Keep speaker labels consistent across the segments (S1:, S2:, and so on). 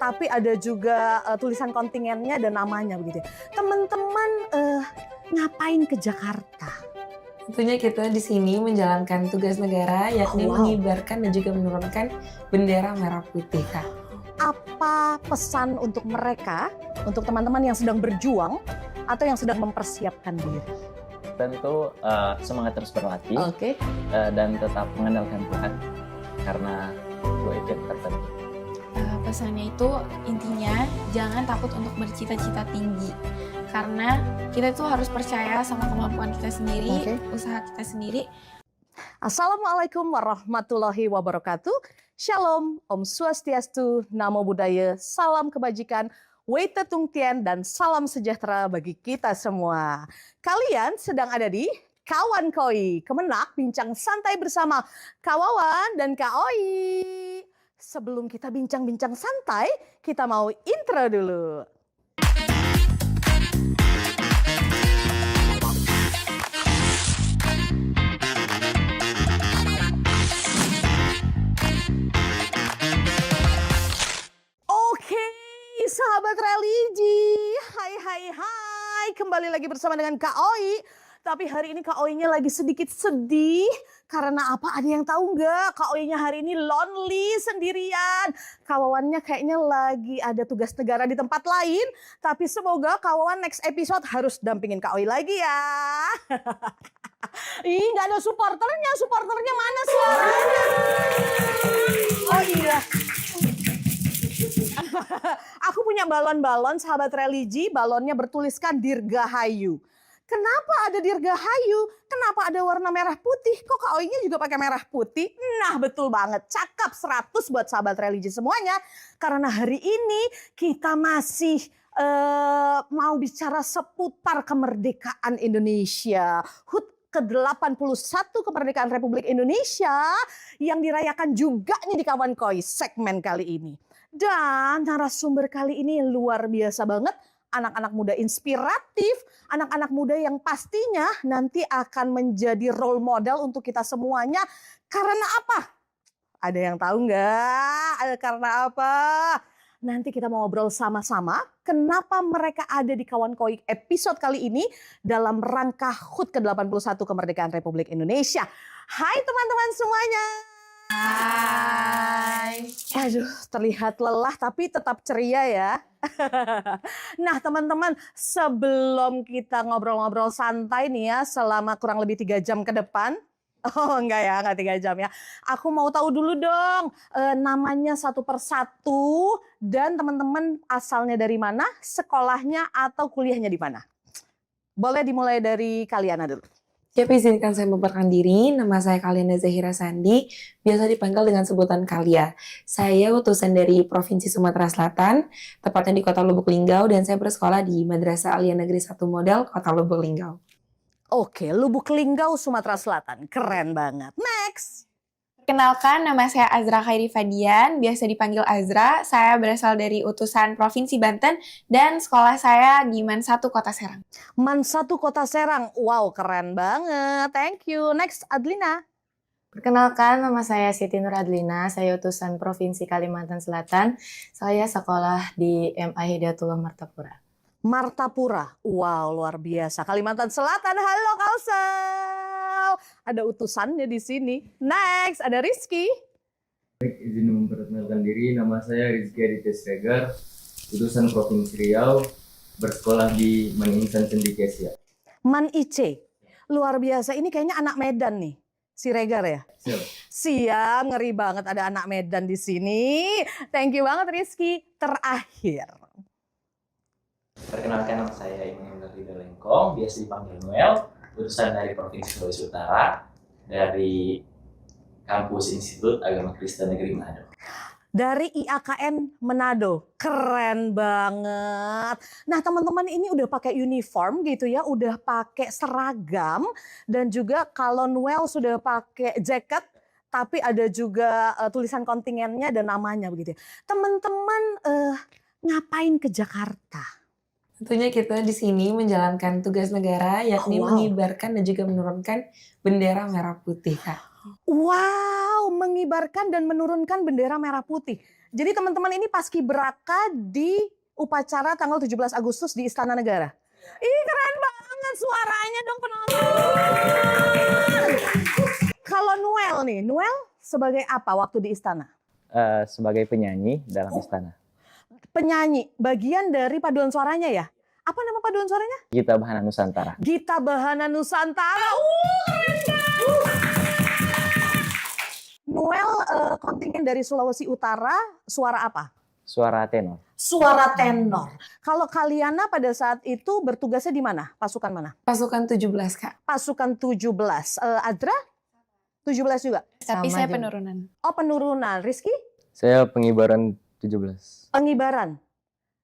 S1: tapi ada juga tulisan kontingennya dan namanya begitu. Teman-teman ngapain ke Jakarta?
S2: Tentunya kita di sini menjalankan tugas negara, yakni mengibarkan dan juga menurunkan bendera merah putih, Kak.
S1: Apa pesan untuk mereka, untuk teman-teman yang sedang berjuang atau yang sedang mempersiapkan diri?
S3: Tentu semangat terus berlatih dan tetap mengandalkan Tuhan karena dua itu yang terpenting.
S4: Pesannya itu intinya jangan takut untuk bercita-cita tinggi, karena kita itu harus percaya sama kemampuan kita sendiri, usaha kita sendiri.
S1: Assalamualaikum warahmatullahi wabarakatuh. Shalom, Om Swastiastu, Namo Buddhaya, salam kebajikan, Wei Tung Tien, dan salam sejahtera bagi kita semua. Kalian sedang ada di Kawan Koi, Kemenak bincang santai bersama Kak Wawan dan Kak Oi. Sebelum kita bincang-bincang santai, kita mau intro dulu. Oke, sahabat religi. Hai. Kembali lagi bersama dengan Kak Oi. Tapi hari ini Kak Oi-nya lagi sedikit sedih. Karena apa? Ada yang tahu nggak? Kak Oi-nya hari ini lonely, sendirian. Kawannya kayaknya lagi ada tugas negara di tempat lain. Tapi semoga kawan next episode harus dampingin Kak Oi lagi ya. Ih, nggak ada supporternya. Supporternya mana suaranya? Oh iya. Aku punya balon-balon sahabat religi. Balonnya bertuliskan Dirgahayu. Kenapa ada Dirgahayu? Kenapa ada warna merah putih? Kok Kak Oi-nya juga pakai merah putih? Nah, betul banget. Cakap 100 buat sahabat religi semuanya. Karena hari ini kita masih mau bicara seputar kemerdekaan Indonesia. HUT ke-81 kemerdekaan Republik Indonesia yang dirayakan juga nih di Kawan Koi segmen kali ini. Dan narasumber kali ini luar biasa banget. Anak-anak muda inspiratif, anak-anak muda yang pastinya nanti akan menjadi role model untuk kita semuanya. Karena apa? Ada yang tahu nggak? Karena apa? Nanti kita mau ngobrol sama-sama kenapa mereka ada di Kawan Koi episode kali ini dalam rangka HUT ke-81 kemerdekaan Republik Indonesia. Hai teman-teman semuanya.
S4: Hai.
S1: Aduh, terlihat lelah tapi tetap ceria ya. Nah teman-teman, sebelum kita ngobrol-ngobrol santai nih ya selama kurang lebih 3 jam ke depan. Oh enggak ya, enggak 3 jam ya. Aku mau tahu dulu dong namanya satu persatu dan teman-teman asalnya dari mana, sekolahnya atau kuliahnya di mana. Boleh dimulai dari Kaliana dulu.
S2: Siap, izinkan saya memperkenalkan diri. Nama saya Kaliana Zahira Sandi, biasa dipanggil dengan sebutan Kalia. Saya utusan dari Provinsi Sumatera Selatan, tepatnya di Kota Lubuk Linggau, dan saya bersekolah di Madrasah Aliyah Negeri 1 Model, Kota Lubuk Linggau.
S1: Oke, Lubuk Linggau, Sumatera Selatan. Keren banget. Next.
S4: Perkenalkan, nama saya Azra Khairi Fadian, biasa dipanggil Azra. Saya berasal dari utusan Provinsi Banten dan sekolah saya di MAN 1 Kota Serang.
S1: MAN 1 Kota Serang. Wow, keren banget. Thank you. Next, Adlina.
S5: Perkenalkan, nama saya Siti Nur Adlina, saya utusan Provinsi Kalimantan Selatan. Saya sekolah di MA Hidayatullah Martapura.
S1: Martapura. Wow, luar biasa. Kalimantan Selatan. Halo Kalsel. Ada utusannya di sini. Next, ada Rizky.
S6: Izin memperkenalkan diri, nama saya Rizky Aditya Sregar, utusan Provinsi Riau, bersekolah di MAN Insan Cendekiasia.
S1: MAN IC. Luar biasa. Ini kayaknya anak Medan nih. Si Regar ya? Siap, ngeri banget ada anak Medan di sini. Thank you banget Rizky. Terakhir.
S3: Perkenalkan, nama saya Immanuel Ridho Lengkong, biasa dipanggil Noel, utusan dari Provinsi Sulawesi Utara, dari Kampus Institut Agama Kristen Negeri Manado.
S1: Dari IAKN Manado, keren banget. Nah teman-teman ini udah pakai uniform gitu ya, udah pakai seragam. Dan juga kalau Noel sudah pakai jaket, tapi ada juga tulisan kontingennya dan namanya begitu ya. Teman-teman ngapain ke Jakarta?
S2: Tentunya kita di sini menjalankan tugas negara, yakni mengibarkan dan juga menurunkan bendera merah putih, Kak.
S1: Wow, mengibarkan dan menurunkan bendera merah putih. Jadi teman-teman ini paskibraka di upacara tanggal 17 Agustus di Istana Negara. Ih, keren banget suaranya dong penonton. Kalau Noel nih, Noel sebagai apa waktu di istana?
S7: Sebagai penyanyi dalam istana.
S1: Penyanyi, bagian dari paduan suaranya ya? Apa nama paduan suaranya?
S7: Gita Bahana Nusantara.
S1: Gita Bahana Nusantara. Keren banget. Noel kontingen dari Sulawesi Utara, suara apa?
S7: Suara tenor.
S1: Suara tenor. Kalau Kaliana pada saat itu bertugasnya di mana? Pasukan mana?
S2: Pasukan 17, Kak.
S1: Pasukan 17. Adra? 17 juga?
S4: Tapi
S5: Sama
S4: saya
S5: juga.
S4: penurunan.
S1: Oh, penurunan. Rizky?
S7: Saya pengibaran 17.
S1: Pengibaran.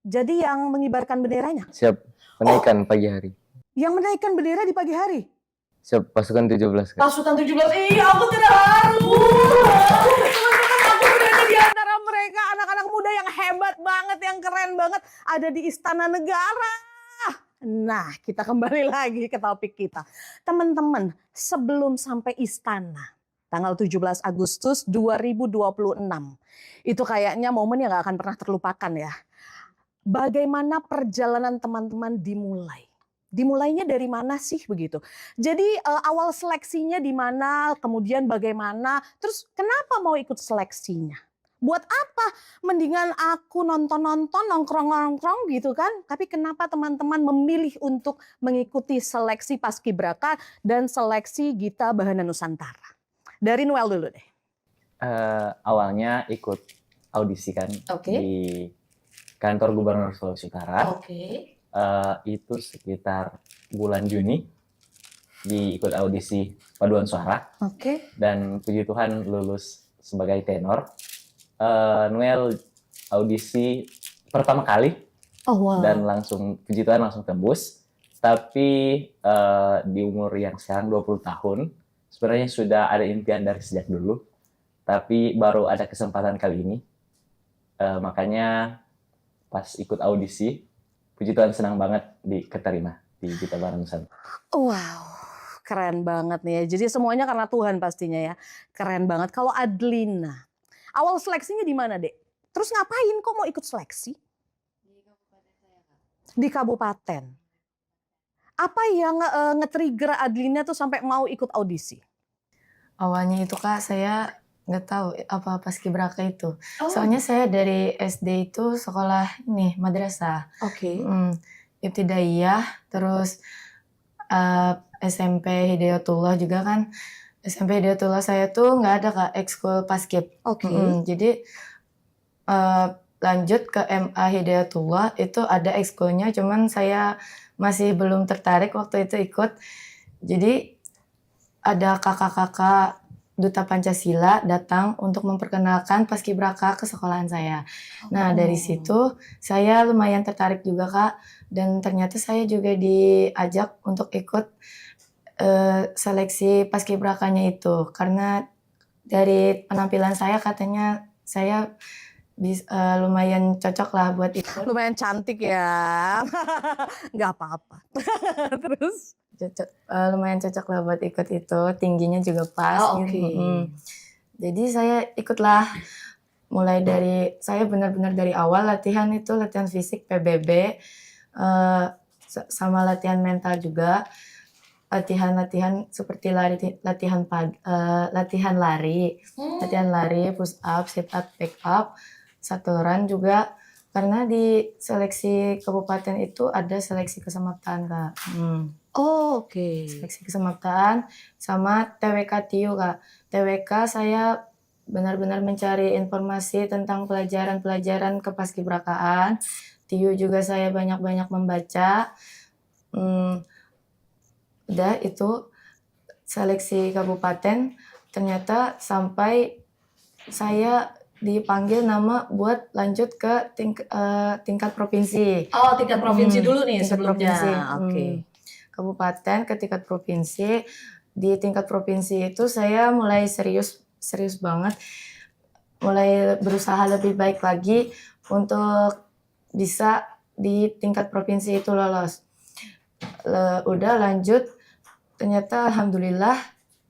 S1: Jadi yang mengibarkan benderanya?
S7: Siap menaikkan pagi hari.
S1: Yang menaikkan bendera di pagi hari?
S7: Siap pasukan 17. Kak.
S1: Pasukan 17. Iya, aku tidak haru. Teman-teman, aku berada di antara mereka. Anak-anak muda yang hebat banget, yang keren banget. Ada di Istana Negara. Nah, kita kembali lagi ke topik kita. Teman-teman, sebelum sampai istana, tanggal 17 Agustus 2026. Itu kayaknya momen yang gak akan pernah terlupakan ya. Bagaimana perjalanan teman-teman dimulai? Dimulainya dari mana sih begitu? Jadi awal seleksinya di mana, kemudian bagaimana, terus kenapa mau ikut seleksinya? Buat apa? Mendingan aku nonton-nonton, nongkrong-nongkrong gitu kan. Tapi kenapa teman-teman memilih untuk mengikuti seleksi Paskibraka dan seleksi Gita Bahana Nusantara? Dari Noel dulu deh.
S7: Awalnya ikut audisi kan di kantor Gubernur Sulawesi Utara. Itu sekitar bulan Juni diikut audisi paduan suara dan puji Tuhan lulus sebagai tenor. Noel audisi pertama kali dan langsung puji Tuhan langsung tembus. Tapi di umur yang sekarang 20 tahun sebenarnya sudah ada impian dari sejak dulu, tapi baru ada kesempatan kali ini. Makanya pas ikut audisi puji Tuhan senang banget diterima di Gita Bahana Nusantara.
S1: Wow, keren banget nih ya. Jadi semuanya karena Tuhan pastinya ya. Keren banget. Kalau Adlina, awal seleksinya di mana, Dek? Terus ngapain kok mau ikut seleksi? Di kabupaten. Apa yang nge-trigger Adlina tuh sampai mau ikut audisi?
S5: Awalnya itu Kak, saya nggak tahu apa paskibraka itu. Soalnya saya dari SD itu sekolah nih madrasah. Ibtidaiyah, terus SMP Hidayatullah juga kan. SMP Hidayatullah saya tuh nggak ada Kak ekskul paskib. Jadi lanjut ke MA Hidayatullah itu ada ekskulnya, cuman saya masih belum tertarik waktu itu ikut. Jadi ada kakak-kakak Duta Pancasila datang untuk memperkenalkan paskibraka ke sekolahan saya. Nah dari situ saya lumayan tertarik juga Kak, dan ternyata saya juga diajak untuk ikut seleksi paskibrakanya itu, karena dari penampilan saya katanya saya lumayan cocok lah buat itu.
S1: Lumayan cantik ya. Nggak apa-apa. Terus?
S5: Lumayan cocok lah buat ikut itu, tingginya juga pas. Jadi saya ikutlah, mulai dari saya benar-benar dari awal latihan fisik PBB, sama latihan mental juga, latihan seperti latihan lari, push up, sit up, back up, shuttle run juga. Karena di seleksi kabupaten itu ada seleksi kesamaptaan Kak. Seleksi kesamaptaan sama TWK TIU Kak. TWK saya benar-benar mencari informasi tentang pelajaran-pelajaran kepaskibrakaan. TIU juga saya banyak-banyak membaca. Udah itu seleksi kabupaten, ternyata sampai saya dipanggil nama buat lanjut ke tingkat provinsi.
S1: Tingkat provinsi dulu nih
S5: tingkat
S1: sebelumnya.
S5: provinsi. Kabupaten ke tingkat provinsi. Di tingkat provinsi itu saya mulai serius banget, mulai berusaha lebih baik lagi untuk bisa di tingkat provinsi itu lolos. Udah lanjut, ternyata alhamdulillah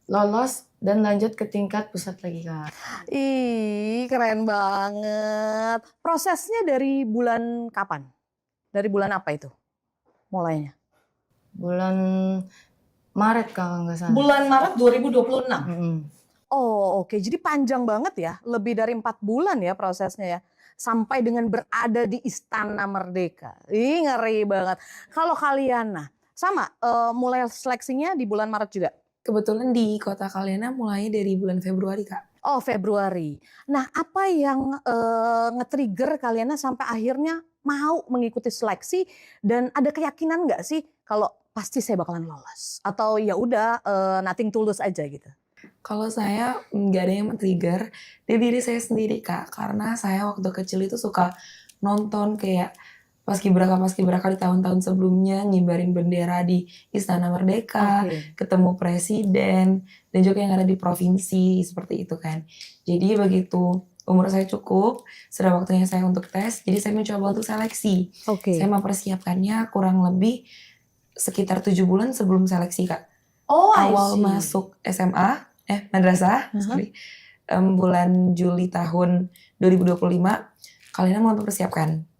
S5: lolos dan lanjut ke tingkat pusat lagi Kak.
S1: Ih, keren banget. Prosesnya dari bulan kapan? Dari bulan apa itu mulainya?
S5: Bulan Maret kalau nggak salah.
S1: Bulan Maret 2026.
S5: Mm-mm.
S1: Oh, oke. Jadi panjang banget ya. Lebih dari 4 bulan ya prosesnya ya. Sampai dengan berada di Istana Merdeka. Ih, ngeri banget. Kalau kalian, nah, sama mulai seleksinya di bulan Maret juga?
S2: Kebetulan di kota Kaliana mulai dari bulan Februari, Kak.
S1: Oh, Februari. Nah, apa yang nge-trigger kalian sampai akhirnya mau mengikuti seleksi dan ada keyakinan nggak sih kalau pasti saya bakalan lolos? Atau ya udah nothing tulus aja gitu?
S2: Kalau saya nggak ada yang men-trigger di diri saya sendiri, Kak. Karena saya waktu kecil itu suka nonton kayak paskibraka di tahun-tahun sebelumnya, ngibarin bendera di Istana Merdeka, ketemu presiden, dan juga yang ada di provinsi, seperti itu kan. Jadi begitu umur saya cukup, sudah waktunya saya untuk tes, jadi saya mencoba untuk seleksi. Saya mempersiapkannya kurang lebih sekitar 7 bulan sebelum seleksi, Kak. Awal masuk SMA, madrasah, bulan Juli tahun 2025, kalian mulai mempersiapkan.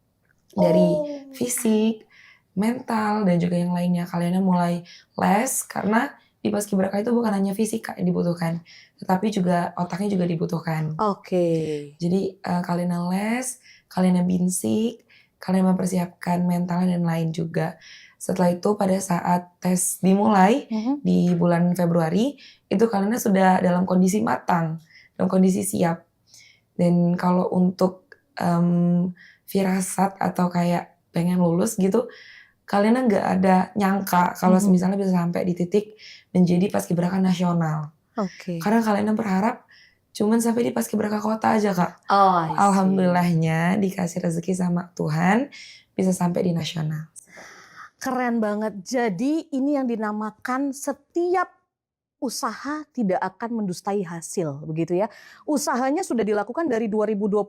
S2: Dari fisik, mental, dan juga yang lainnya. Kalian mulai les, karena di paskibraka itu bukan hanya fisik Kak yang dibutuhkan, tetapi juga otaknya juga dibutuhkan. Jadi kalian les, kalian binsik, kalian mempersiapkan mental dan lain juga. Setelah itu pada saat tes dimulai di bulan Februari, itu kalian sudah dalam kondisi matang, dalam kondisi siap. Dan kalau untuk firasat atau kayak pengen lulus gitu, kalian nggak ada nyangka kalau misalnya bisa sampai di titik menjadi paskibraka nasional. Karena kalian berharap cuman sampai di paskibraka kota aja Kak. Alhamdulillahnya dikasih rezeki sama Tuhan bisa sampai di nasional.
S1: Keren banget. Jadi ini yang dinamakan setiap usaha tidak akan mendustai hasil, begitu ya. Usahanya sudah dilakukan dari 2025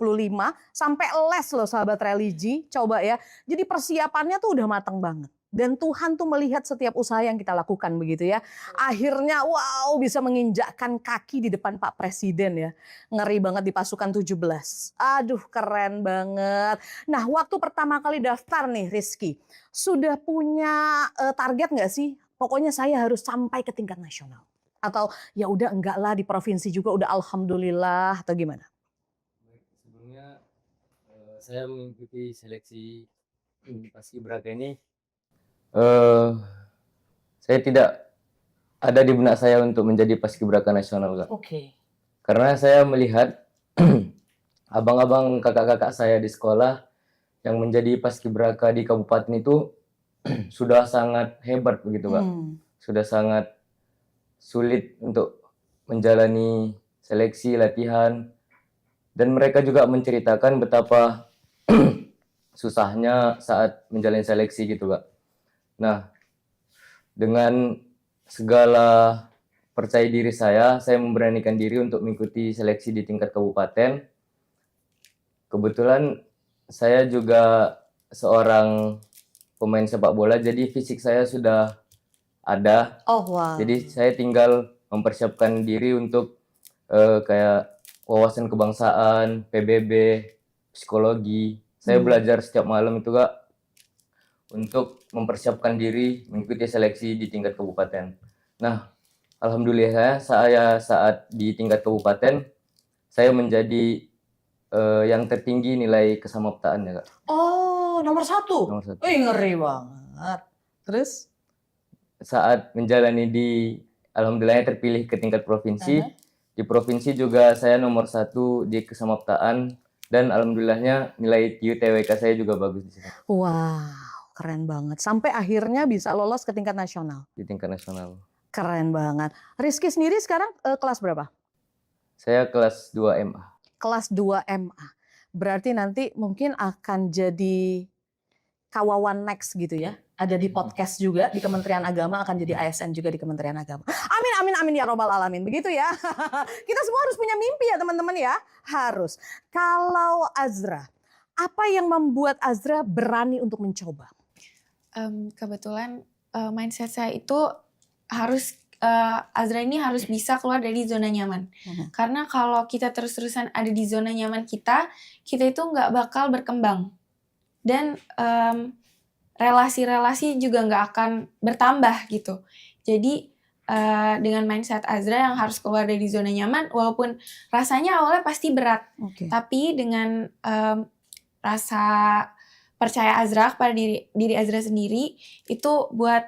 S1: sampai les loh sahabat religi, coba ya. Jadi persiapannya tuh udah matang banget. Dan Tuhan tuh melihat setiap usaha yang kita lakukan begitu ya. Akhirnya wow bisa menginjakkan kaki di depan Pak Presiden ya. Ngeri banget di pasukan 17. Aduh keren banget. Nah waktu pertama kali daftar nih Rizky, sudah punya target nggak sih? Pokoknya saya harus sampai ke tingkat nasional. Atau ya udah enggak lah di provinsi juga udah alhamdulillah atau gimana?
S6: Sebelumnya saya mengikuti seleksi paskibraka ini. Saya tidak ada di benak saya untuk menjadi paskibraka nasional, Kak. Karena saya melihat abang-abang kakak-kakak saya di sekolah yang menjadi paskibraka di kabupaten itu sudah sangat hebat begitu, Kak. Sudah sangat sulit untuk menjalani seleksi, latihan, dan mereka juga menceritakan betapa susahnya saat menjalani seleksi gitu, Kak. Nah, dengan segala percaya diri saya memberanikan diri untuk mengikuti seleksi di tingkat kabupaten. Kebetulan saya juga seorang pemain sepak bola, jadi fisik saya sudah ada. Jadi saya tinggal mempersiapkan diri untuk kayak wawasan kebangsaan, PBB, psikologi. Saya belajar setiap malam itu Kak untuk mempersiapkan diri mengikuti seleksi di tingkat kabupaten. Nah, alhamdulillah saya saat di tingkat kabupaten saya menjadi yang tertinggi nilai kesamaptaan ya Kak.
S1: Nomor 1?
S6: Nomor 1.
S1: Ngeri banget. Terus?
S6: Saat menjalani alhamdulillah terpilih ke tingkat provinsi. Di provinsi juga saya nomor 1 di kesamaptaan dan alhamdulillahnya nilai UTWK saya juga bagus di sini.
S1: Wow, keren banget. Sampai akhirnya bisa lolos ke tingkat nasional.
S6: Di tingkat nasional.
S1: Keren banget. Rizky sendiri sekarang kelas berapa?
S6: Saya kelas 2 MA.
S1: Kelas 2 MA. Berarti nanti mungkin akan jadi kawawan next gitu ya. Ada di podcast juga di Kementerian Agama, akan jadi ASN juga di Kementerian Agama. Amin, amin, amin ya robbal alamin. Begitu ya. Kita semua harus punya mimpi ya teman-teman ya. Harus. Kalau Azra, apa yang membuat Azra berani untuk mencoba?
S4: Kebetulan mindset saya itu harus Azra ini harus bisa keluar dari zona nyaman. Karena kalau kita terus-terusan ada di zona nyaman kita itu nggak bakal berkembang. Dan relasi-relasi juga nggak akan bertambah gitu. Jadi dengan mindset Azra yang harus keluar dari zona nyaman, walaupun rasanya awalnya pasti berat, tapi dengan rasa percaya Azra kepada diri Azra sendiri itu buat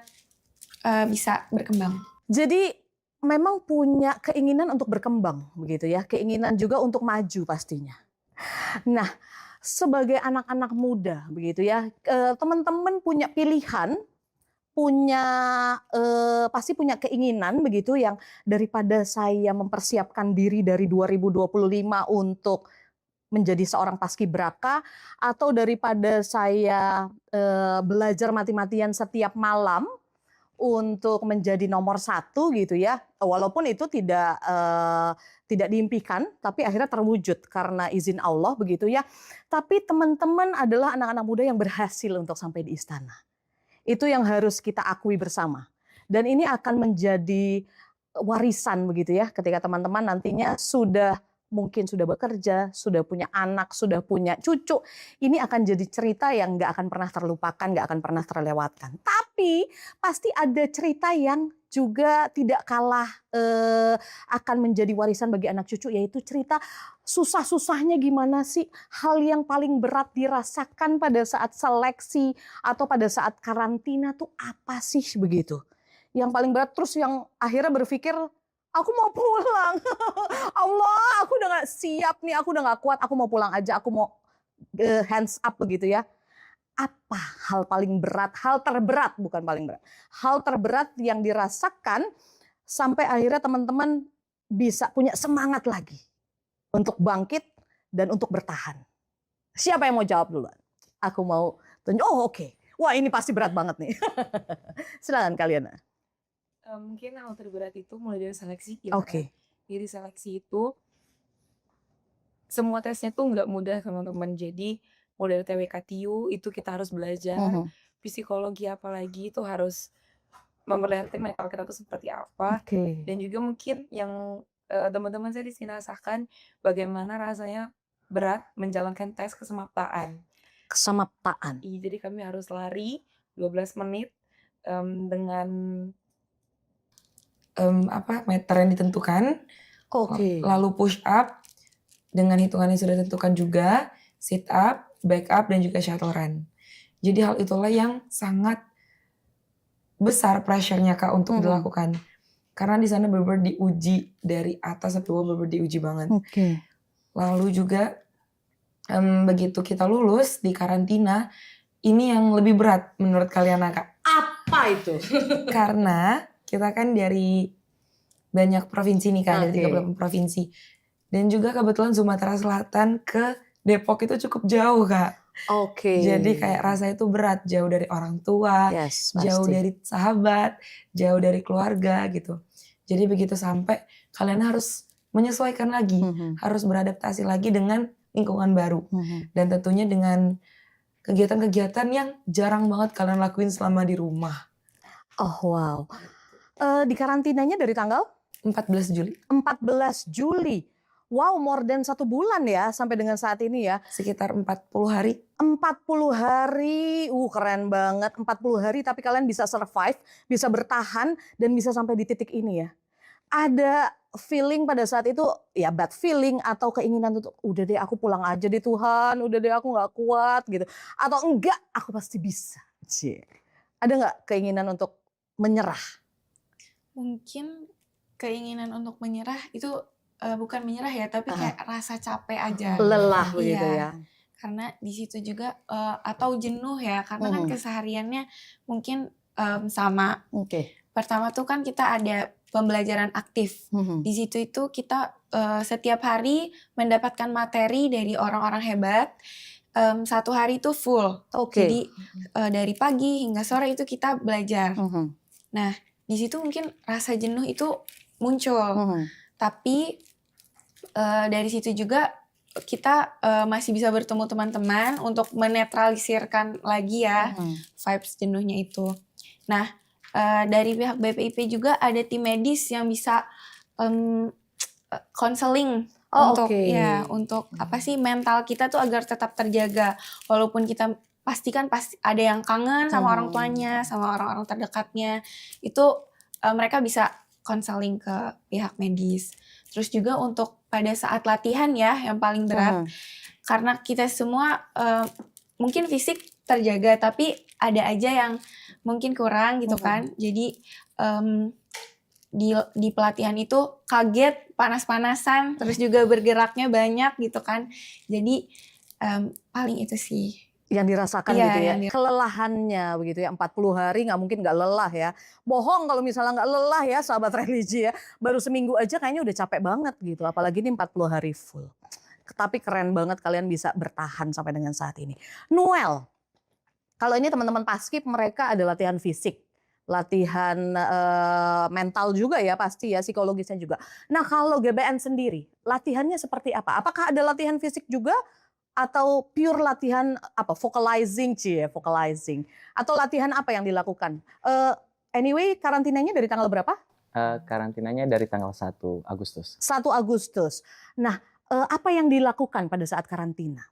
S4: bisa berkembang.
S1: Jadi memang punya keinginan untuk berkembang begitu ya, keinginan juga untuk maju pastinya. Nah, sebagai anak-anak muda begitu ya, teman-teman punya pilihan, pasti punya keinginan begitu yang daripada saya mempersiapkan diri dari 2025 untuk menjadi seorang paskibraka atau daripada saya belajar mati-matian setiap malam untuk menjadi nomor 1 gitu ya, walaupun itu tidak diimpikan, tapi akhirnya terwujud karena izin Allah begitu ya. Tapi teman-teman adalah anak-anak muda yang berhasil untuk sampai di istana. Itu yang harus kita akui bersama. Dan ini akan menjadi warisan begitu ya, ketika teman-teman nantinya mungkin sudah bekerja, sudah punya anak, sudah punya cucu. Ini akan jadi cerita yang nggak akan pernah terlupakan, nggak akan pernah terlewatkan. Tapi pasti ada cerita yang juga tidak kalah akan menjadi warisan bagi anak cucu, yaitu cerita susah-susahnya gimana sih, hal yang paling berat dirasakan pada saat seleksi atau pada saat karantina tuh apa sih begitu. Yang paling berat terus yang akhirnya berpikir, aku mau pulang. Allah, aku udah gak siap nih, aku udah gak kuat, aku mau pulang aja, aku mau hands up begitu ya. Apa hal paling berat, hal terberat, bukan paling berat. Hal terberat yang dirasakan sampai akhirnya teman-teman bisa punya semangat lagi untuk bangkit dan untuk bertahan. Siapa yang mau jawab duluan? Aku mau tunjuk, oke. Wah ini pasti berat banget nih. Silakan kalian.
S2: Mungkin hal terberat itu mulai dari seleksi gitu. Jadi seleksi itu semua tesnya tuh nggak mudah teman-teman. Jadi mulai dari TWK TIU itu kita harus belajar, psikologi apalagi itu harus memperlihatkan mental kita tuh seperti apa. Dan juga mungkin yang teman-teman saya di sini rasakan bagaimana rasanya berat menjalankan tes kesemaptaan. Jadi kami harus lari 12 menit dengan meter yang ditentukan, lalu push up dengan hitungan yang sudah ditentukan juga, sit up, back up, dan juga shuttle run. Jadi hal itulah yang sangat besar pressure-nya Kak untuk dilakukan. Karena di sana benar-benar diuji dari atas sampai bawah, benar-benar diuji banget. Lalu juga begitu kita lulus di karantina, ini yang lebih berat menurut kalian Kak.
S1: Apa itu?
S2: Karena kita kan dari banyak provinsi nih Kak, dari 38 provinsi. Dan juga kebetulan Sumatera Selatan ke Depok itu cukup jauh Kak. Jadi kayak rasa itu berat, jauh dari orang tua, jauh dari sahabat, jauh dari keluarga gitu. Jadi begitu sampai kalian harus menyesuaikan lagi, harus beradaptasi lagi dengan lingkungan baru. Dan tentunya dengan kegiatan-kegiatan yang jarang banget kalian lakuin selama di rumah.
S1: Oh wow. Di karantinanya dari tanggal?
S2: 14 Juli.
S1: 14 Juli. Wow, more than 1 bulan ya sampai dengan saat ini ya.
S2: Sekitar 40 hari.
S1: 40 hari, keren banget. 40 hari tapi kalian bisa survive, bisa bertahan dan bisa sampai di titik ini ya. Ada feeling pada saat itu, ya bad feeling atau keinginan untuk udah deh aku pulang aja deh Tuhan, udah deh aku gak kuat gitu. Atau enggak, aku pasti bisa. Ada gak keinginan untuk menyerah?
S4: Mungkin keinginan untuk menyerah itu bukan menyerah ya, tapi kayak rasa capek aja.
S1: Lelah begitu ya.
S4: Karena di situ juga atau jenuh ya, karena kan kesehariannya mungkin sama. Pertama tuh kan kita ada pembelajaran aktif. Di situ itu kita setiap hari mendapatkan materi dari orang-orang hebat. 1 hari itu full. Jadi dari pagi hingga sore itu kita belajar. Nah, di situ mungkin rasa jenuh itu muncul. Tapi dari situ juga kita masih bisa bertemu teman-teman untuk menetralisirkan lagi ya vibes jenuhnya itu. Nah, dari pihak BPIP juga ada tim medis yang bisa konseling untuk untuk apa sih mental kita tuh agar tetap terjaga, walaupun kita pasti ada yang kangen sama orang tuanya, sama orang-orang terdekatnya, itu mereka bisa konseling ke pihak medis. Terus juga untuk pada saat latihan ya yang paling berat, karena kita semua mungkin fisik terjaga tapi ada aja yang mungkin kurang gitu kan. Jadi di pelatihan itu kaget, panas-panasan, terus juga bergeraknya banyak gitu kan. Jadi paling itu sih
S1: yang dirasakan gitu ya, kelelahannya begitu ya, 40 hari nggak mungkin nggak lelah ya. Bohong kalau misalnya nggak lelah ya sahabat religi ya. Baru seminggu aja kayaknya udah capek banget gitu, apalagi ini 40 hari full. Tapi keren banget kalian bisa bertahan sampai dengan saat ini. Noel, kalau ini teman-teman Paskib mereka ada latihan fisik, latihan mental juga ya pasti ya, psikologisnya juga. Nah kalau GBN sendiri, latihannya seperti apa? Apakah ada latihan fisik juga? Atau pure latihan apa vocalizing atau latihan apa yang dilakukan? Anyway, karantinanya dari tanggal berapa?
S7: Karantinanya dari tanggal 1 Agustus.
S1: 1 Agustus. Nah, apa yang dilakukan pada saat karantina?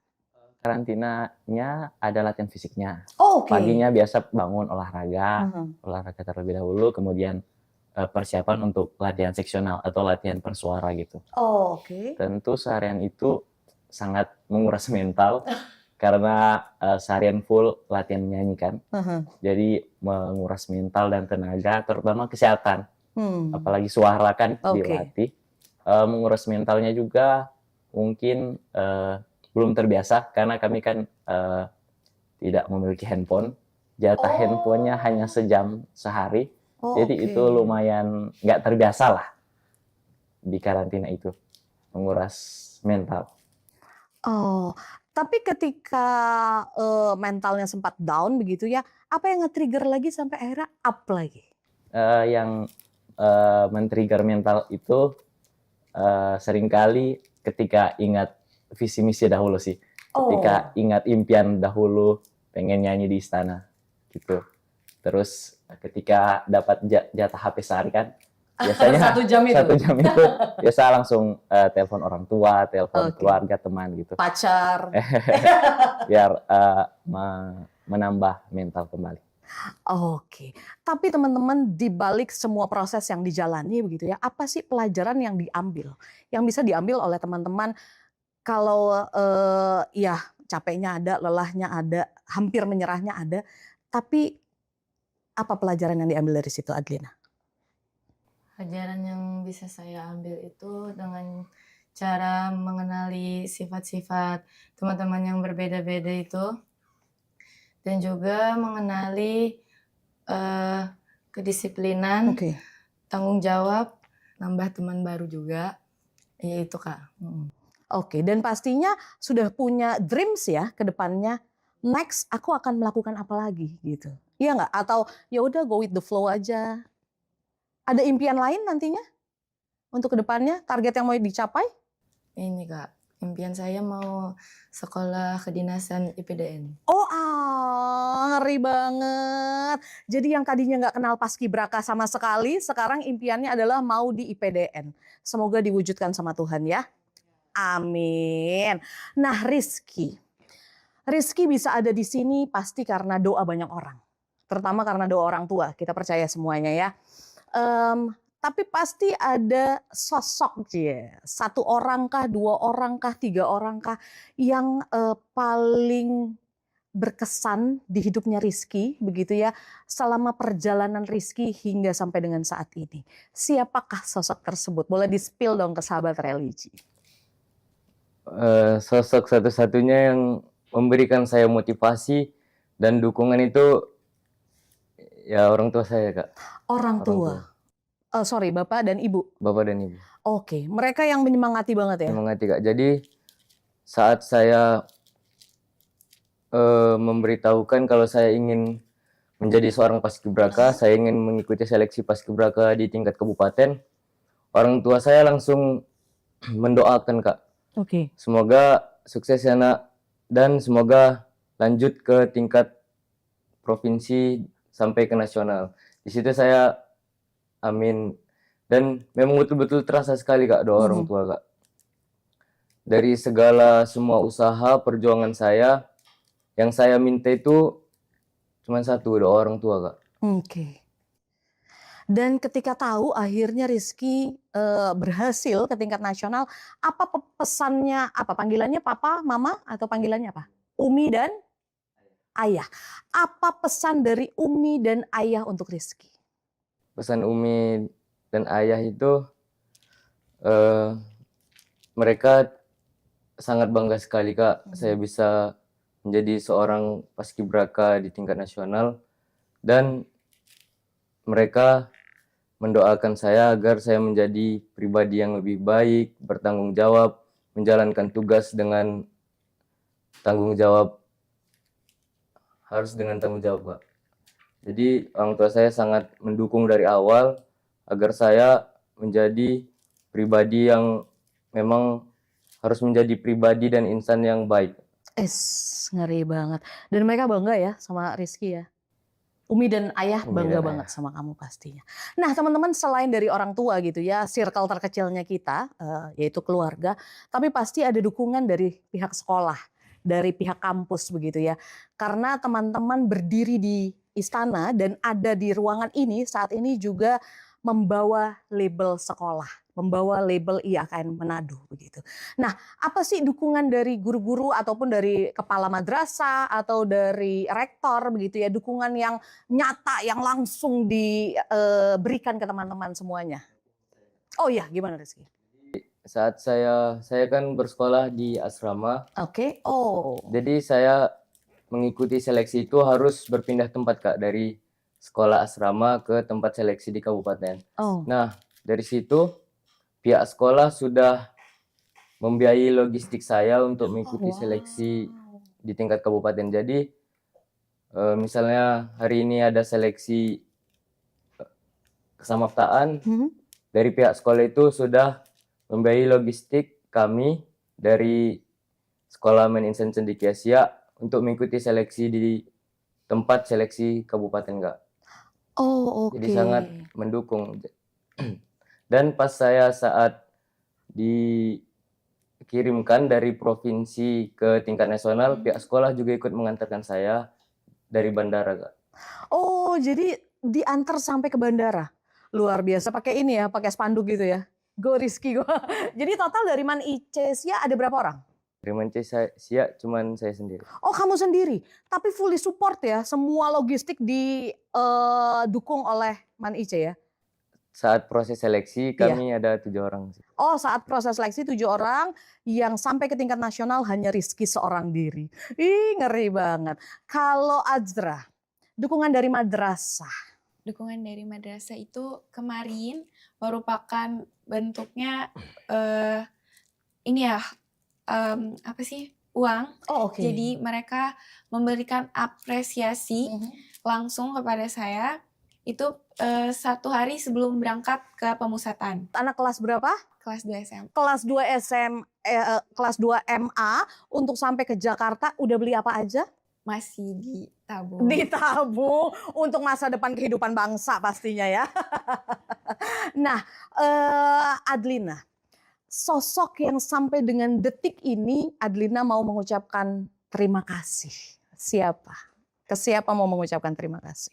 S7: Karantinanya ada latihan fisiknya.
S1: Oh, okay.
S7: Paginya biasa bangun olahraga terlebih dahulu, kemudian persiapan untuk latihan seksional atau latihan persuara gitu.
S1: Oh, oke. Okay.
S7: Tentu seharian itu sangat menguras mental karena seharian full latihan menyanyi kan. Jadi menguras mental dan tenaga, terutama kesehatan. Apalagi suara kan dilatih. Menguras mentalnya juga mungkin belum terbiasa karena kami kan tidak memiliki handphone. Jatah handphonenya hanya sejam sehari. Jadi itu lumayan nggak terbiasa lah di karantina itu, menguras mental.
S1: Oh, tapi ketika mentalnya sempat down begitu ya, apa yang nge-trigger lagi sampai akhirnya up lagi?
S7: Yang men-trigger mental itu seringkali ketika ingat visi misi dahulu sih. Ketika ingat impian dahulu pengen nyanyi di istana gitu. Terus ketika dapat jatah HP sehari kan, biasanya
S1: 1 jam itu.
S7: 1 jam itu biasa langsung telepon orang tua, telepon keluarga, teman gitu.
S1: Pacar.
S7: Biar menambah mental kembali.
S1: Oke. Tapi teman-teman di balik semua proses yang dijalani begitu ya, apa sih pelajaran yang diambil? Yang bisa diambil oleh teman-teman kalau ya capeknya ada, lelahnya ada, hampir menyerahnya ada, tapi apa pelajaran yang diambil dari situ, Adlina?
S5: Pelajaran yang bisa saya ambil itu dengan cara mengenali sifat-sifat teman-teman yang berbeda-beda itu, dan juga mengenali kedisiplinan, tanggung jawab, nambah teman baru juga, ya itu Kak.
S1: Oke, dan pastinya sudah punya dreams ya ke depannya. Next aku akan melakukan apa lagi gitu. Iya nggak? Atau ya udah go with the flow aja. Ada impian lain nantinya untuk kedepannya, target yang mau dicapai?
S5: Ini Kak, impian saya mau sekolah kedinasan IPDN.
S1: Ngeri banget. Jadi yang tadinya nggak kenal Paskibraka sama sekali, sekarang impiannya adalah mau di IPDN. Semoga diwujudkan sama Tuhan ya. Amin. Nah Rizky bisa ada di sini pasti karena doa banyak orang. Terutama karena doa orang tua, kita percaya semuanya ya. Tapi pasti ada sosok ya, 1 orang kah, 2 orang kah, 3 orang kah yang paling berkesan di hidupnya Rizky begitu ya, selama perjalanan Rizky hingga sampai dengan saat ini. Siapakah sosok tersebut? Boleh di-spill dong ke sahabat religi.
S6: Sosok satu-satunya yang memberikan saya motivasi dan dukungan itu ya orang tua saya Kak.
S1: Orang tua. Sorry, Bapak dan Ibu?
S6: Bapak dan Ibu.
S1: Oke, mereka yang menyemangati banget ya?
S6: Menyemangati Kak. Jadi saat saya memberitahukan kalau saya ingin menjadi seorang paskibraka, saya ingin mengikuti seleksi paskibraka di tingkat kabupaten, orang tua saya langsung mendoakan Kak. Semoga sukses ya Nak, dan semoga lanjut ke tingkat provinsi sampai ke nasional. Di situ saya amin, dan memang betul-betul terasa sekali Kak doa orang tua Kak. Dari segala semua usaha perjuangan saya, yang saya minta itu cuma satu, doa orang tua Kak.
S1: Oke. Dan ketika tahu akhirnya Rizky berhasil ke tingkat nasional, apa pesannya, apa panggilannya papa, mama, atau panggilannya apa? Umi dan ayah. Apa pesan dari Umi dan ayah untuk Rizky?
S6: Pesan Umi dan ayah itu, mereka sangat bangga sekali Kak, saya bisa menjadi seorang paskibraka di tingkat nasional, dan mereka mendoakan saya agar saya menjadi pribadi yang lebih baik, bertanggung jawab, menjalankan tugas dengan tanggung jawab, harus dengan tanggung jawab Kak. Jadi orang tua saya sangat mendukung dari awal agar saya menjadi pribadi yang memang harus menjadi pribadi dan insan yang baik.
S1: Ngeri banget. Dan mereka bangga ya sama Rizky ya. Umi dan ayah bangga banget sama kamu pastinya. Nah teman-teman, selain dari orang tua gitu ya, circle terkecilnya kita yaitu keluarga, tapi pasti ada dukungan dari pihak sekolah, dari pihak kampus begitu ya. Karena teman-teman berdiri di istana dan ada di ruangan ini saat ini juga membawa label sekolah, membawa label IAKN Manado begitu. Nah, apa sih dukungan dari guru-guru ataupun dari kepala madrasah atau dari rektor begitu ya, dukungan yang nyata yang langsung diberikan ke teman-teman semuanya? Oh iya, gimana Rizky?
S6: Saat saya kan bersekolah di asrama.
S1: Oke. Oh.
S6: Jadi saya mengikuti seleksi itu harus berpindah tempat Kak, dari sekolah asrama ke tempat seleksi di kabupaten.
S1: Oh.
S6: Nah, dari situ pihak sekolah sudah membiayai logistik saya untuk mengikuti seleksi di tingkat kabupaten. Jadi misalnya hari ini ada seleksi kesamaptaan, dari pihak sekolah itu sudah membiayai logistik kami dari Sekolah Manajemen Cendekia Asia untuk mengikuti seleksi di tempat seleksi kabupaten Kak.
S1: Oh, oke.
S6: Jadi sangat mendukung. Dan pas saya saat dikirimkan dari provinsi ke tingkat nasional, pihak sekolah juga ikut mengantarkan saya dari bandara Kak.
S1: Oh, jadi diantar sampai ke bandara. Luar biasa, pakai ini ya, pakai spanduk gitu ya. Go Rizky, go. Jadi total dari Man Icesia ada berapa orang?
S6: Dari Man Icesia cuman saya sendiri.
S1: Oh, kamu sendiri. Tapi fully support ya, semua logistik didukung oleh Man Ice ya?
S6: Saat proses seleksi kami ada 7 orang.
S1: Oh, saat proses seleksi 7 orang, yang sampai ke tingkat nasional hanya Rizky seorang diri. Ih, ngeri banget. Kalau Azra, dukungan dari madrasah.
S4: Dukungan dari madrasah itu kemarin merupakan bentuknya ini ya, apa sih, uang.
S1: Oh, oke.
S4: Jadi mereka memberikan apresiasi langsung kepada saya itu 1 hari sebelum berangkat ke pemusatan.
S1: Anak kelas berapa?
S4: Kelas 2 SM.
S1: Kelas 2 kelas 2 MA untuk sampai ke Jakarta udah beli apa aja?
S4: Masih ditabung.
S1: Ditabung untuk masa depan kehidupan bangsa pastinya ya. Nah, Adlina, sosok yang sampai dengan detik ini Adlina mau mengucapkan terima kasih. Siapa? Ke siapa mau mengucapkan terima kasih?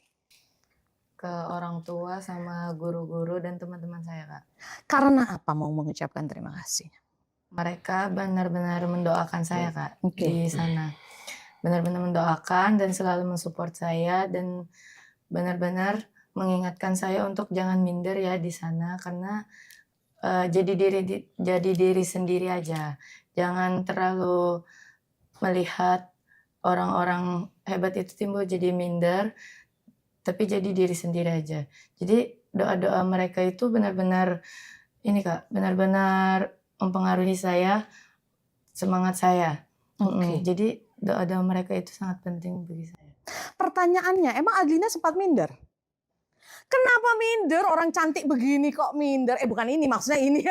S5: Ke orang tua sama guru-guru dan teman-teman saya Kak.
S1: Karena apa mau mengucapkan terima kasih?
S5: Mereka benar-benar mendoakan saya Kak di sana. Benar-benar mendoakan dan selalu mensupport saya dan benar-benar mengingatkan saya untuk jangan minder ya di sana, karena jadi diri sendiri aja. Jangan terlalu melihat orang-orang hebat itu timbul jadi minder, tapi jadi diri sendiri aja. Jadi doa-doa mereka itu benar-benar ini Kak, benar-benar mempengaruhi saya, semangat saya. Jadi doa-doa mereka itu sangat penting bagi saya.
S1: Pertanyaannya, emang Adlina sempat minder? Kenapa minder? Orang cantik begini kok minder? Bukan ini, maksudnya ini.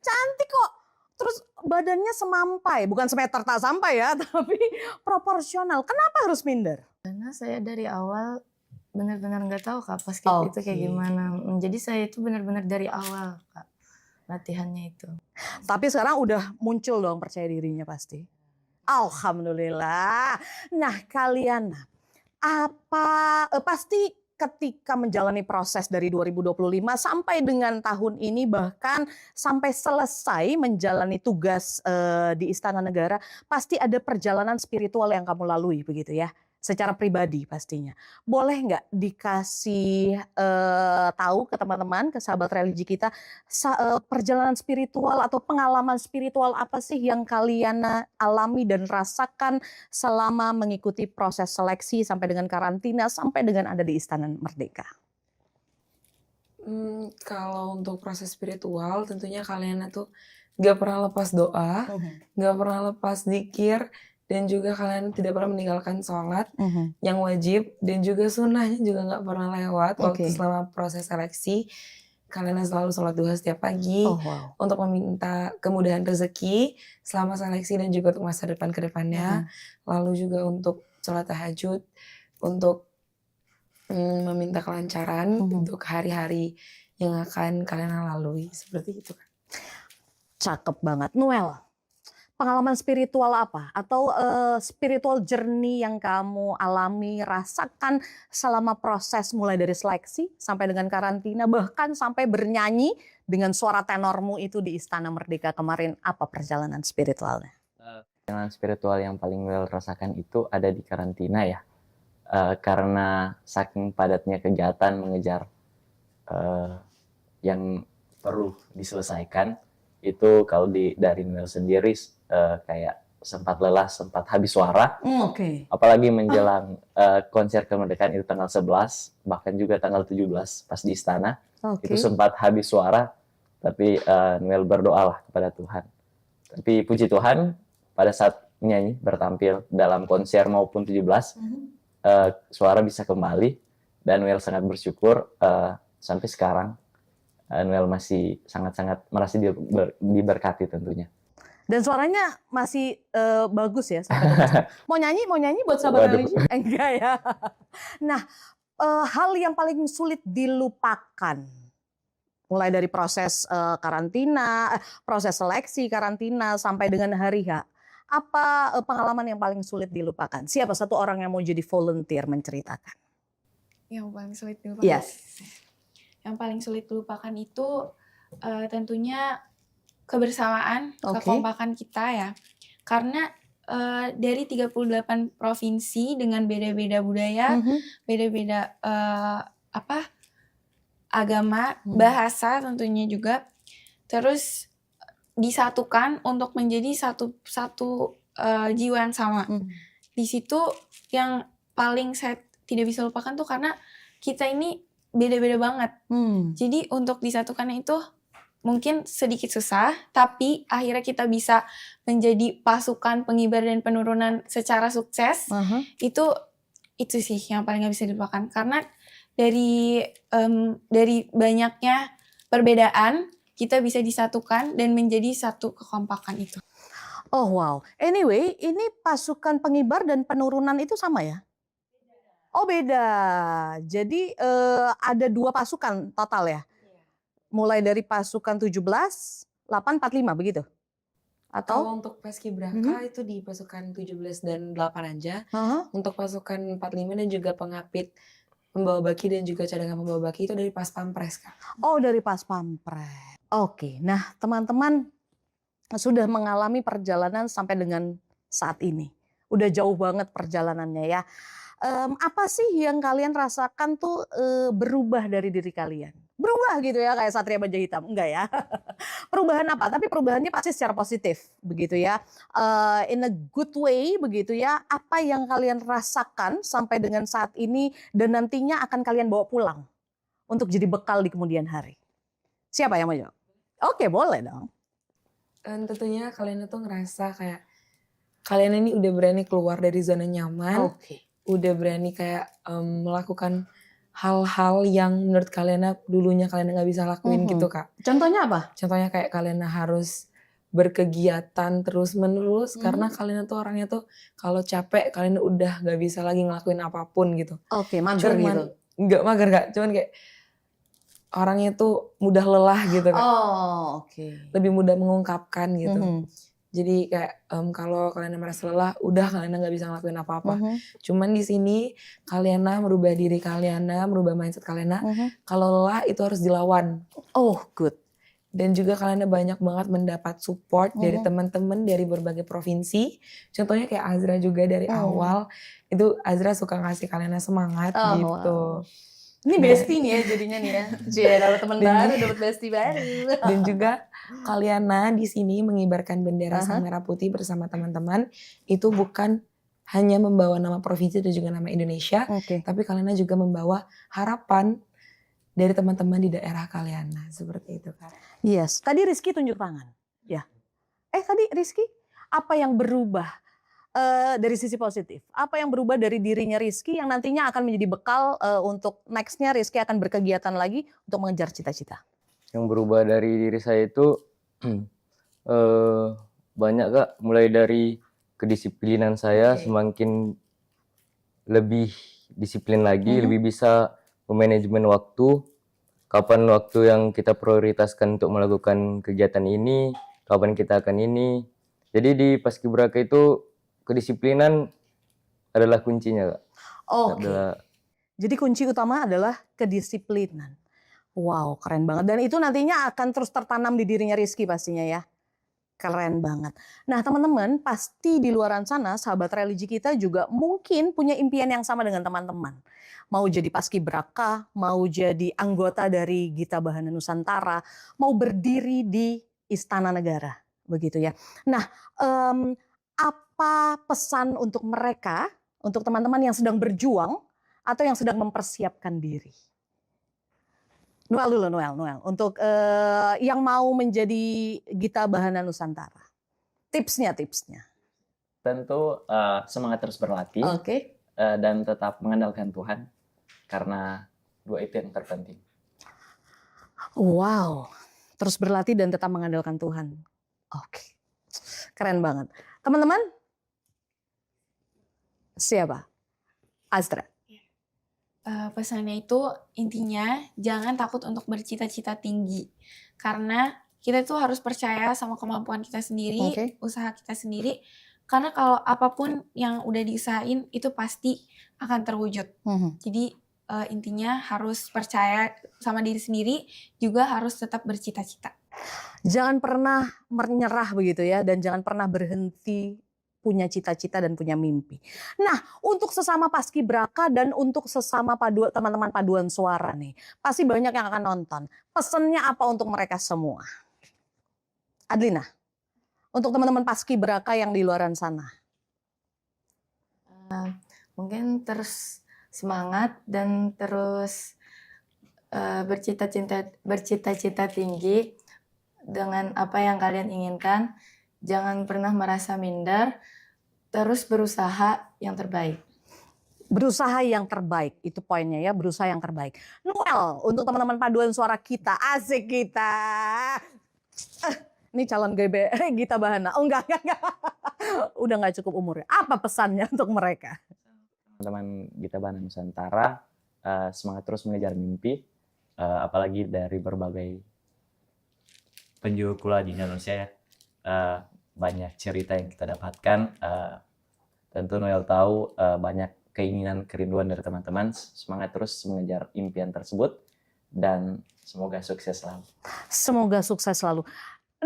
S1: Cantik kok. Terus badannya semampai, bukan semeter tak sampai ya, tapi proporsional. Kenapa harus minder?
S5: Karena saya dari awal benar-benar nggak tahu Kak basket itu kayak gimana. Jadi saya itu benar-benar dari awal Kak latihannya itu.
S1: Tapi sekarang udah muncul dong percaya dirinya pasti. Alhamdulillah. Nah kalian pasti ketika menjalani proses dari 2025 sampai dengan tahun ini bahkan sampai selesai menjalani tugas di Istana Negara, pasti ada perjalanan spiritual yang kamu lalui begitu ya, secara pribadi pastinya. Boleh nggak dikasih tahu ke teman-teman, ke sahabat religi kita, perjalanan spiritual atau pengalaman spiritual apa sih yang kalian alami dan rasakan selama mengikuti proses seleksi sampai dengan karantina sampai dengan ada di Istana Merdeka?
S2: Kalau untuk proses spiritual tentunya kalian tuh gak pernah lepas doa, gak pernah lepas zikir, dan juga kalian tidak pernah meninggalkan sholat yang wajib, dan juga sunnahnya juga gak pernah lewat waktu selama proses seleksi. Kalian selalu sholat duha setiap pagi untuk meminta kemudahan rezeki selama seleksi dan juga untuk masa depan ke depannya. Lalu juga untuk sholat tahajud, untuk meminta kelancaran untuk hari-hari yang akan kalian lalui, seperti itu kan.
S1: Cakep banget. Noel, pengalaman spiritual apa atau spiritual journey yang kamu alami, rasakan selama proses mulai dari seleksi sampai dengan karantina, bahkan sampai bernyanyi dengan suara tenormu itu di Istana Merdeka kemarin, apa perjalanan spiritualnya?
S7: Perjalanan spiritual yang paling well rasakan itu ada di karantina ya. Karena saking padatnya kegiatan mengejar yang perlu diselesaikan, itu kalau dari Noel sendiri kayak sempat lelah, sempat habis suara. Apalagi menjelang konser kemerdekaan itu tanggal 11, bahkan juga tanggal 17 pas di istana. Itu sempat habis suara, tapi Noel berdoalah kepada Tuhan. Tapi puji Tuhan, pada saat menyanyi, bertampil dalam konser maupun 17, suara bisa kembali, dan Noel sangat bersyukur sampai sekarang Noel masih sangat-sangat merasa diberkati tentunya.
S1: Dan suaranya masih bagus ya sampai mau nyanyi buat sahabat religi? Enggak ya. Nah, hal yang paling sulit dilupakan mulai dari proses karantina, proses seleksi karantina sampai dengan hari H. Apa pengalaman yang paling sulit dilupakan? Siapa satu orang yang mau jadi volunteer menceritakan?
S4: Yang paling sulit dilupakan?
S1: Yes.
S4: Yang paling sulit dilupakan itu tentunya kebersamaan, kekompakan kita ya. Karena dari 38 provinsi dengan beda-beda budaya, beda-beda agama, bahasa tentunya juga. Terus disatukan untuk menjadi satu jiwa yang sama. Di situ yang paling saya tidak bisa lupakan tuh karena kita ini beda-beda banget. Jadi untuk disatukannya itu mungkin sedikit susah, tapi akhirnya kita bisa menjadi pasukan pengibar dan penurunan secara sukses. Itu sih yang paling gak bisa dilupakan. Karena dari banyaknya perbedaan, kita bisa disatukan dan menjadi satu kekompakan itu.
S1: Oh wow. Anyway, ini pasukan pengibar dan penurunan itu sama ya? Oh beda. Jadi ada 2 pasukan total ya? Mulai dari pasukan 17, 8, 45 begitu? Atau?
S2: Kalau untuk Paskibraka itu di pasukan 17 dan 8 aja. Untuk pasukan 45 dan juga pengapit pembawa baki dan juga cadangan pembawa baki itu dari Pas Pampres, Kak.
S1: Oh, dari Pas Pampres. Oke, nah teman-teman sudah mengalami perjalanan sampai dengan saat ini. Udah jauh banget perjalanannya ya. Apa sih yang kalian rasakan tuh berubah dari diri kalian? Berubah gitu ya kayak Satria Baja Hitam? Enggak ya. Perubahan apa? Tapi perubahannya pasti secara positif begitu ya. In a good way begitu ya. Apa yang kalian rasakan sampai dengan saat ini dan nantinya akan kalian bawa pulang untuk jadi bekal di kemudian hari? Siapa yang mau jawab? Oke, boleh dong.
S2: Tentunya kalian itu ngerasa kayak kalian ini udah berani keluar dari zona nyaman. Udah berani kayak melakukan hal-hal yang menurut kalian dulunya kalian nggak bisa lakuin gitu, Kak.
S1: Contohnya apa?
S2: Contohnya kayak kalian harus berkegiatan terus-menerus karena kalian tuh orangnya tuh kalau capek kalian udah nggak bisa lagi ngelakuin apapun gitu.
S1: Mager gitu.
S2: nggak mager Kak, cuman kayak orangnya tuh mudah lelah gitu Kak.
S1: Oh, oke.
S2: Lebih mudah mengungkapkan gitu. Jadi kayak kalau kalian merasa lelah, udah kalian nggak bisa ngelakuin apa-apa. Cuman di sini kalian merubah diri kalian, merubah mindset kalian. Kalau lelah itu harus dilawan.
S1: Oh, good.
S2: Dan juga kalian banyak banget mendapat support dari teman-teman dari berbagai provinsi. Contohnya kayak Azra juga dari awal itu Azra suka ngasih kalian semangat gitu.
S1: Wow. Ini bestie nih ya jadinya nih ya. Dapat teman baru, dapat bestie baru.
S2: Dan juga kalian di sini mengibarkan bendera sang merah putih bersama teman-teman itu bukan hanya membawa nama provinsi dan juga nama Indonesia, tapi kalian juga membawa harapan dari teman-teman di daerah kalian. Nah, seperti itu Kak.
S1: Yes, tadi Rizky tunjuk tangan. Ya. Tadi Rizky, apa yang berubah dari sisi positif? Apa yang berubah dari dirinya Rizky yang nantinya akan menjadi bekal untuk nextnya Rizky akan berkegiatan lagi untuk mengejar cita-cita?
S6: Yang berubah dari diri saya itu banyak Kak, mulai dari kedisiplinan saya semakin lebih disiplin lagi, lebih bisa memanajemen waktu, kapan waktu yang kita prioritaskan untuk melakukan kegiatan ini, kapan kita akan ini. Jadi di Paskibraka itu kedisiplinan adalah kuncinya Kak.
S1: Oke. Jadi kunci utama adalah kedisiplinan. Wow, keren banget. Dan itu nantinya akan terus tertanam di dirinya Rizky pastinya ya. Keren banget. Nah teman-teman, pasti di luaran sana sahabat religi kita juga mungkin punya impian yang sama dengan teman-teman. Mau jadi paskibraka, mau jadi anggota dari Gita Bahana Nusantara, mau berdiri di Istana Negara. Begitu ya. Nah, apa pesan untuk mereka, untuk teman-teman yang sedang berjuang atau yang sedang mempersiapkan diri? Noel dulu, Noel. Untuk yang mau menjadi Gita Bahana Nusantara. Tipsnya.
S7: Tentu semangat terus berlatih dan tetap mengandalkan Tuhan. Karena dua itu yang terpenting.
S1: Wow, terus berlatih dan tetap mengandalkan Tuhan. Oke, keren banget. Teman-teman, siapa? Azra.
S4: Pesannya itu intinya jangan takut untuk bercita-cita tinggi. Karena kita tuh harus percaya sama kemampuan kita sendiri, usaha kita sendiri. Karena kalau apapun yang udah diusahain itu pasti akan terwujud. Jadi intinya harus percaya sama diri sendiri, juga harus tetap bercita-cita.
S1: Jangan pernah menyerah begitu ya, dan jangan pernah berhenti punya cita-cita dan punya mimpi. Nah, untuk sesama paskibraka dan untuk sesama teman-teman paduan suara nih, pasti banyak yang akan nonton. Pesannya apa untuk mereka semua? Adlina, untuk teman-teman paskibraka yang di luaran sana.
S5: Mungkin terus semangat dan terus bercita-cita tinggi dengan apa yang kalian inginkan. Jangan pernah merasa minder, terus berusaha yang terbaik.
S1: Berusaha yang terbaik, itu poinnya ya, berusaha yang terbaik. Noel, untuk teman-teman paduan suara kita, asik kita. Ini calon Gita Bahana. Oh enggak. Udah gak cukup umurnya. Apa pesannya untuk mereka?
S7: Teman-teman Gita Bahana Nusantara, semangat terus mengejar mimpi, apalagi dari berbagai penjuru kula di Indonesia. Banyak cerita yang kita dapatkan. Tentu Noel tahu banyak keinginan, kerinduan dari teman-teman. Semangat terus mengejar impian tersebut dan semoga sukses selalu.
S1: Semoga sukses selalu.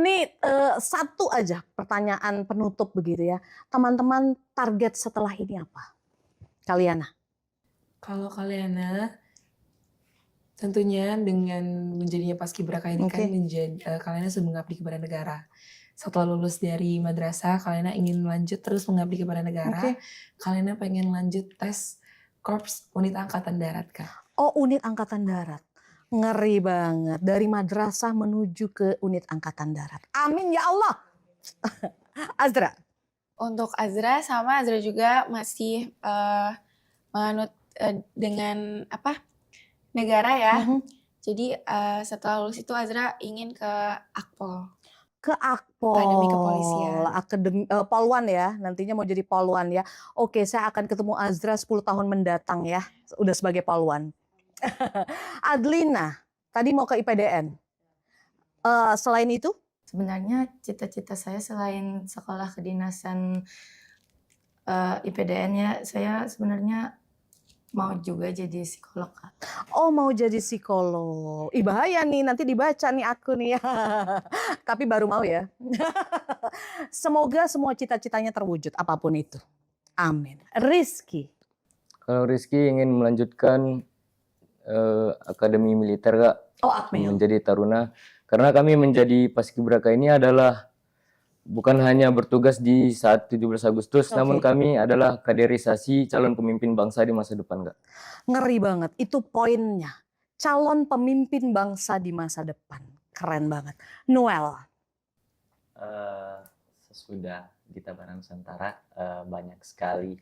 S1: Ini satu aja pertanyaan penutup begitu ya. Teman-teman, target setelah ini apa? Kaliana.
S2: Kalau Kaliana tentunya dengan menjadinya paskibraka ini kan Kaliana sudah mengabdi kepada negara. Setelah lulus dari madrasah, Kaliana ingin lanjut terus mengabdi kepada negara. Kaliana pengen lanjut tes Korps Unit Angkatan Darat, Kak.
S1: Oh, Unit Angkatan Darat. Ngeri banget. Dari madrasah menuju ke Unit Angkatan Darat. Amin ya Allah. Azra.
S4: Untuk Azra juga masih menganut dengan negara ya. Jadi setelah lulus itu Azra ingin ke Akpol.
S1: Ke Akpol.
S4: Akademi Kepolisian.
S1: Polwan ya, nantinya mau jadi polwan ya. Oke, saya akan ketemu Azra 10 tahun mendatang ya, udah sebagai polwan. Adlina, tadi mau ke IPDN. Selain itu?
S5: Sebenarnya cita-cita saya selain sekolah kedinasan IPDN ya, saya sebenarnya mau juga jadi psikolog, Kak.
S1: Oh, mau jadi psikolog. Ih, bahaya nih, nanti dibaca nih aku nih ya. Tapi baru mau ya. Semoga semua cita-citanya terwujud, apapun itu. Amin. Rizky.
S6: Kalau Rizky ingin melanjutkan akademi militer, Kak.
S1: Oh, Akmil.
S6: Menjadi taruna. Karena kami menjadi Paskibraka ini adalah bukan hanya bertugas di saat 17 Agustus, namun kami adalah kaderisasi calon pemimpin bangsa di masa depan, Kak.
S1: Ngeri banget, itu poinnya. Calon pemimpin bangsa di masa depan. Keren banget. Noel.
S7: Sesudah Gita Bara Nusantara, banyak sekali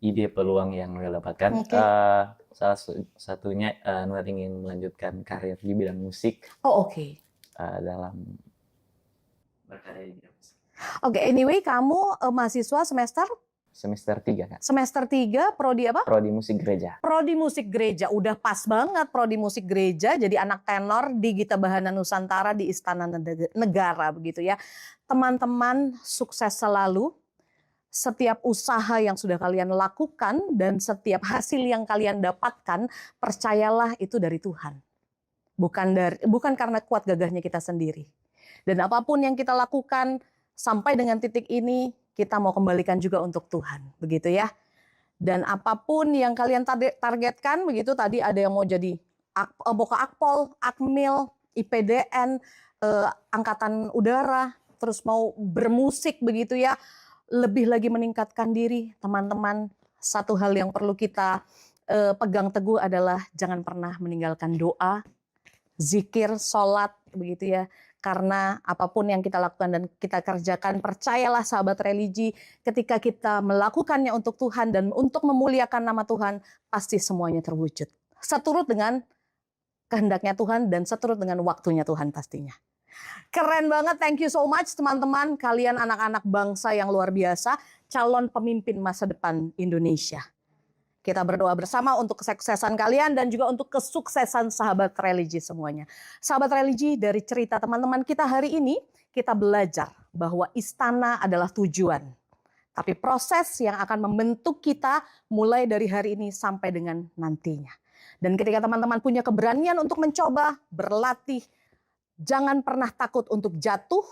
S7: ide peluang yang Noel dapatkan. Salah satunya Noel ingin melanjutkan karir di bidang musik.
S1: Oh, oke.
S7: Dalam berkarya di bidang musik.
S1: Oke, anyway, kamu mahasiswa semester?
S7: Semester 3, Kak.
S1: Semester 3, prodi apa?
S7: Prodi musik gereja.
S1: Prodi musik gereja, udah pas banget prodi musik gereja, jadi anak tenor di Gita Bahana Nusantara di Istana Negara begitu ya. Teman-teman sukses selalu, setiap usaha yang sudah kalian lakukan dan setiap hasil yang kalian dapatkan, percayalah itu dari Tuhan. Bukan karena kuat gagahnya kita sendiri. Dan apapun yang kita lakukan sampai dengan titik ini, kita mau kembalikan juga untuk Tuhan, begitu ya. Dan apapun yang kalian targetkan, begitu tadi ada yang mau jadi Boka Akpol, Akmil, IPDN, Angkatan Udara, terus mau bermusik begitu ya. Lebih lagi meningkatkan diri, teman-teman. Satu hal yang perlu kita pegang teguh adalah jangan pernah meninggalkan doa, zikir, sholat, begitu ya. Karena apapun yang kita lakukan dan kita kerjakan, percayalah sahabat religi, ketika kita melakukannya untuk Tuhan dan untuk memuliakan nama Tuhan, pasti semuanya terwujud. Seturut dengan kehendaknya Tuhan dan seturut dengan waktunya Tuhan pastinya. Keren banget, thank you so much teman-teman. Kalian anak-anak bangsa yang luar biasa, calon pemimpin masa depan Indonesia. Kita berdoa bersama untuk kesuksesan kalian dan juga untuk kesuksesan sahabat religi semuanya. Sahabat religi, dari cerita teman-teman kita hari ini, kita belajar bahwa istana adalah tujuan. Tapi proses yang akan membentuk kita mulai dari hari ini sampai dengan nantinya. Dan ketika teman-teman punya keberanian untuk mencoba, berlatih, jangan pernah takut untuk jatuh,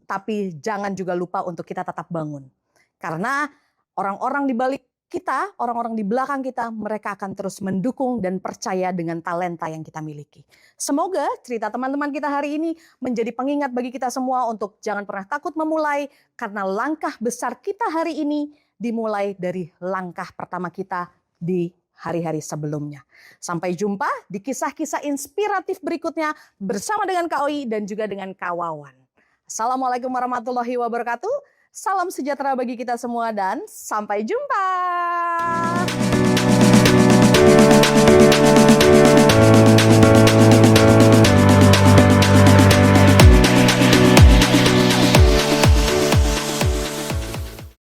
S1: tapi jangan juga lupa untuk kita tetap bangun. Karena orang-orang di balik kita, orang-orang di belakang kita, mereka akan terus mendukung dan percaya dengan talenta yang kita miliki. Semoga cerita teman-teman kita hari ini menjadi pengingat bagi kita semua untuk jangan pernah takut memulai, karena langkah besar kita hari ini dimulai dari langkah pertama kita di hari-hari sebelumnya. Sampai jumpa di kisah-kisah inspiratif berikutnya bersama dengan Kak Oi dan juga dengan Kak Wawan. Assalamualaikum warahmatullahi wabarakatuh. Salam sejahtera bagi kita semua dan sampai jumpa.